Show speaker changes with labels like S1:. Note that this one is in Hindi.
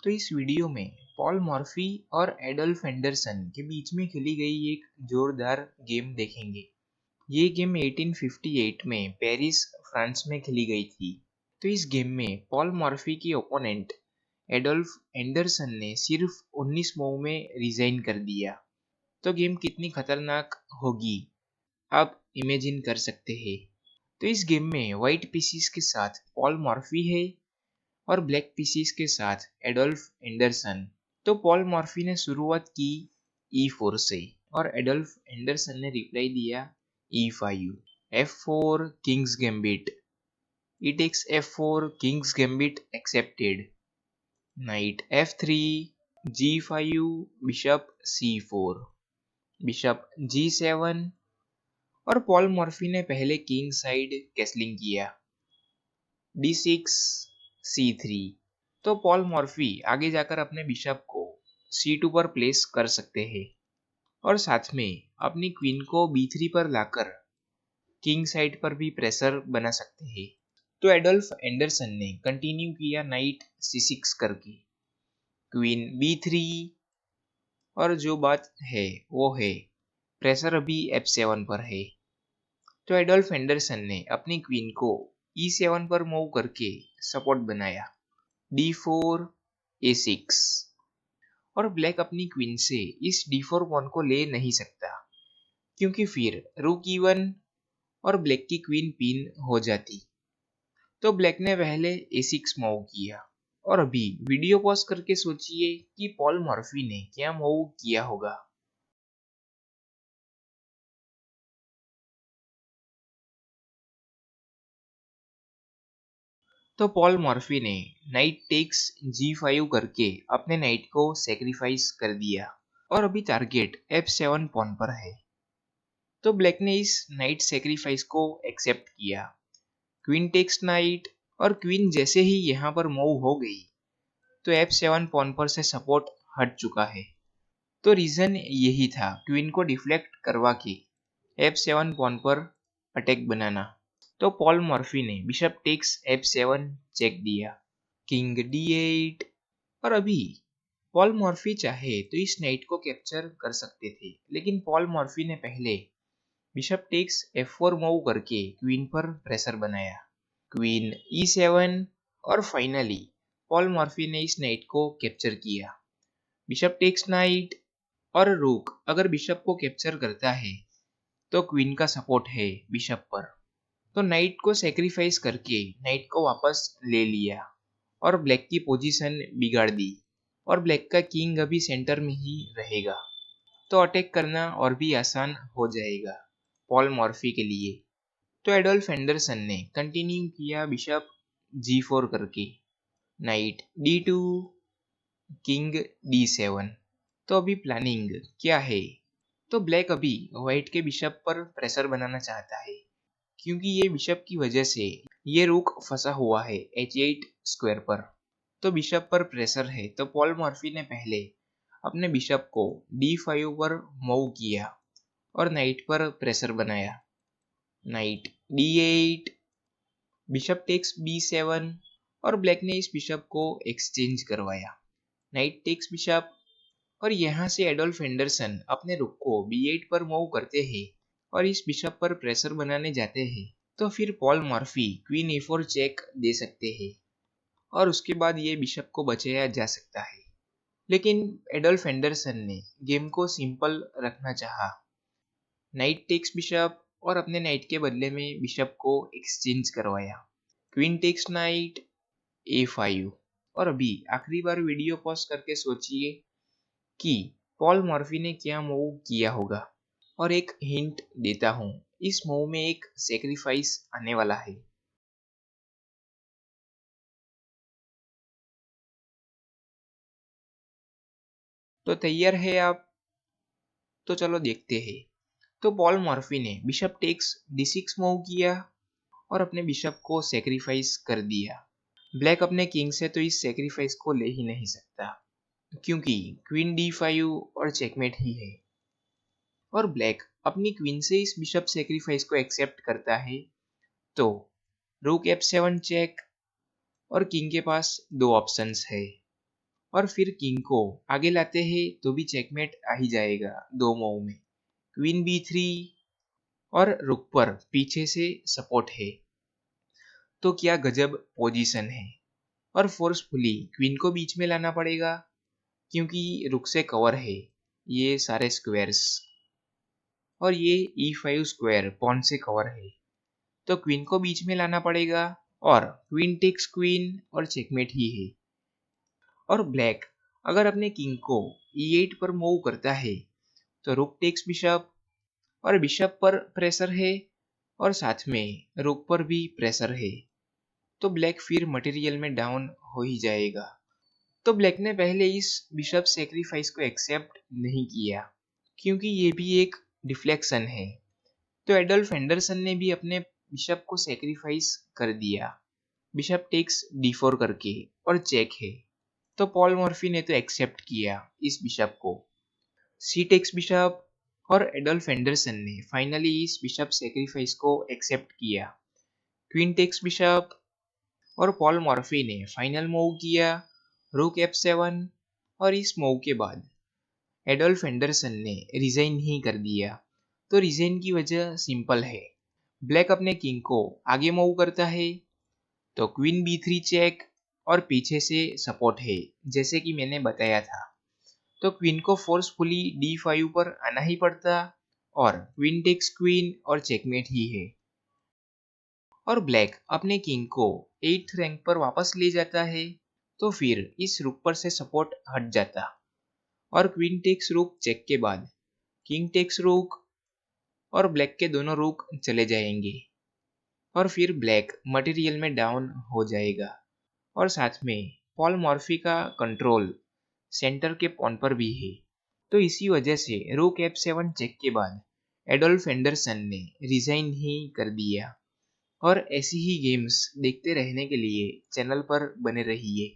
S1: तो इस वीडियो में पॉल मॉर्फी और एडोल्फ एंडरसन के बीच में खेली गई एक जोरदार गेम देखेंगे। ये गेम 1858 में पेरिस, फ्रांस में खेली गई थी। तो इस गेम में पॉल मॉर्फी की ओपोनेंट एडोल्फ एंडरसन ने सिर्फ 19 मूव में रिजाइन कर दिया। तो गेम कितनी खतरनाक होगी आप इमेजिन कर सकते हैं। तो इस गेम में व्हाइट पीसीस के साथ पॉल मॉर्फी है और ब्लैक पीसीस के साथ एडोल्फ एंडरसन। तो पॉल मॉर्फी ने शुरुआत की E4 से और एडोल्फ एंडरसन ने रिप्लाई दिया E5। F4 king's gambit, E takes F4 king's gambit accepted. Knight F3, G5, bishop C4, bishop G7 और पॉल मॉर्फी ने पहले किंग साइड कैसलिंग किया D6, C3। तो पॉल मॉर्फी आगे जाकर अपने बिशप को C2 पर प्लेस कर सकते हैं और साथ में अपनी क्वीन को B3 पर लाकर किंग साइड पर भी प्रेशर बना सकते हैं। तो एडोल्फ एंडरसन ने कंटिन्यू किया नाइट C6 करके, क्वीन B3 और जो बात है वो है प्रेशर अभी F7 पर है। तो एडोल्फ एंडरसन ने अपनी क्वीन को E7 पर मूव करके सपोर्ट बनाया D4, A6 और ब्लैक अपनी क्वीन से इस D4 पॉन को ले नहीं सकता क्योंकि फिर रूक E1 और ब्लैक की क्वीन पिन हो जाती। तो ब्लैक ने पहले A6 मूव किया और अभी वीडियो पॉज करके सोचिए कि पॉल मॉर्फी ने क्या मूव किया होगा। तो पॉल मॉर्फी ने नाइट टेक्स G5 करके अपने नाइट को सेक्रीफाइस कर दिया और अभी टारगेट F7 पॉन पर है। तो ब्लैक ने इस नाइट सेक्रीफाइस को एक्सेप्ट किया, क्वीन टेक्स नाइट और क्वीन जैसे ही यहाँ पर मूव हो गई तो F7 पॉन पर से सपोर्ट हट चुका है। तो रीजन यही था क्वीन को डिफ्लेक्ट करवा के F7 पॉन पर अटैक बनाना। तो पॉल मॉर्फी ने बिशप टेक्स F7 चेक दिया, किंग D8 और अभी पॉल मॉर्फी चाहे तो इस नाइट को कैप्चर कर सकते थे, लेकिन पॉल मॉर्फी ने पहले बिशप टेक्स F4 मूव करके क्वीन पर प्रेशर बनाया, क्वीन E7 और फाइनली पॉल मॉर्फी ने इस नाइट को कैप्चर किया, बिशप टेक्स नाइट और रूक अगर बिशप को कैप्चर करता है तो क्वीन का सपोर्ट है बिशप पर। तो नाइट को सेक्रीफाइस करके नाइट को वापस ले लिया और ब्लैक की पोजीशन बिगाड़ दी और ब्लैक का किंग अभी सेंटर में ही रहेगा। तो अटैक करना और भी आसान हो जाएगा पॉल मॉर्फी के लिए। तो एडोल्फ एंडरसन ने कंटिन्यू किया बिशप G4 करके, नाइट D2, किंग D7। तो अभी प्लानिंग क्या है? तो ब्लैक अभी व्हाइट के बिशप पर प्रेशर बनाना चाहता है क्योंकि ये बिशप की वजह से ये रूक फंसा हुआ है H8 स्क्वायर पर। तो बिशप पर प्रेशर है तो पॉल मॉर्फी ने पहले अपने बिशप को D5 पर मूव किया और नाइट पर प्रेशर बनाया, night D8, bishop takes B7 और ब्लैक ने इस बिशप को एक्सचेंज करवाया, नाइट टेक्स बिशप और यहाँ से एडोल्फ एंडरसन अपने रुक को B8 पर मूव करते हैं और इस बिशप पर प्रेशर बनाने जाते हैं। तो फिर Paul Morphy queen E4 check दे सकते हैं और उसके बाद ये बिशप को बचाया जा सकता है, लेकिन एडोल्फ एंडरसन ने गेम को सिंपल रखना चाहा, नाइट टेक्स बिशप और अपने नाइट के बदले में बिशप को एक्सचेंज करवाया, क्वीन टेक्स नाइट A5 और अभी आखिरी बार वीडियो पॉज करके सोचिए कि पॉल मॉर्फी ने क्या मूव किया होगा। और एक हिंट देता हूँ, इस मूव में एक सेक्रीफाइस आने वाला है। तो तैयार है आप? तो चलो देखते हैं। तो पॉल मॉर्फी ने बिशप टेक्स D6 मूव किया और अपने बिशप को सेक्रीफाइस कर दिया। ब्लैक अपने किंग से तो इस सेक्रीफाइस को ले ही नहीं सकता क्योंकि क्वीन D5 और चेकमेट ही है और ब्लैक अपनी क्वीन से इस बिशप सेक्रीफाइस को एक्सेप्ट करता है। तो रूक F7 चेक और किंग के पास दो ऑप्शंस है और फिर किंग को आगे लाते हैं तो भी चेकमेट आ ही जाएगा 2 मूव में। क्वीन b3 और रुक पर पीछे से सपोर्ट है, तो क्या गजब पोजीशन है। और फोर्सफुली क्वीन को बीच में लाना पड़ेगा क्योंकि रुक से कवर है ये सारे स्क्वायर्स, और ये e5 स्क्वायर पॉन से कवर है, तो क्वीन को बीच में लाना पड़ेगा और क्वीन टेक्स क्वीन और चेकमेट ही है। और ब्लैक अगर अपने किंग को e8 पर मूव करता है तो रुक टेक्स बिशप, और बिशप पर प्रेशर है और साथ में रुक पर भी प्रेशर है, तो ब्लैक फिर मटेरियल में डाउन हो ही जाएगा। तो ब्लैक ने पहले इस बिशप सेक्रीफाइस को एक्सेप्ट नहीं किया क्योंकि ये भी एक डिफ्लेक्शन है, तो एडोल्फ एंडरसन ने भी अपने बिशप को सेक्रीफाइस कर दिया बिशप टेक्स d4 करके, और चेक है, तो पॉल मॉर्फी ने तो एक्सेप्ट किया इस बिशप को। सी टेक्स बिशप, और एडोल्फ एंडरसन ने फाइनली इस बिशप सेक्रीफाइस को एक्सेप्ट किया क्वीन टेक्स बिशप, और पॉल मॉर्फी ने फाइनल मूव किया रूक f7, और इस मूव के बाद एडोल्फ एंडरसन ने रिजाइन ही कर दिया। तो रिजाइन की वजह सिंपल है, ब्लैक अपने किंग को आगे मूव करता है तो क्वीन b3 चेक, और पीछे से सपोर्ट है जैसे कि मैंने बताया था, तो क्वीन को फोर्सफुली d5 पर आना ही पड़ता और क्वीन टेक्स क्वीन और चेकमेट ही है। और ब्लैक अपने किंग को 8th रैंक पर वापस ले जाता है, तो फिर इस रुक पर से सपोर्ट हट जाता और क्वीन टेक्स रुक चेक के बाद किंग टेक्स रुक, और ब्लैक के दोनों रुक चले जाएंगे और फिर ब्लैक मटेरियल में डाउन हो जाएगा। और साथ में पॉल मॉर्फी का कंट्रोल सेंटर के पॉन पर भी है, तो इसी वजह से रूक f7 चेक के बाद एडोल्फ एंडरसन ने रिजाइन ही कर दिया। और ऐसी ही गेम्स देखते रहने के लिए चैनल पर बने रहिए।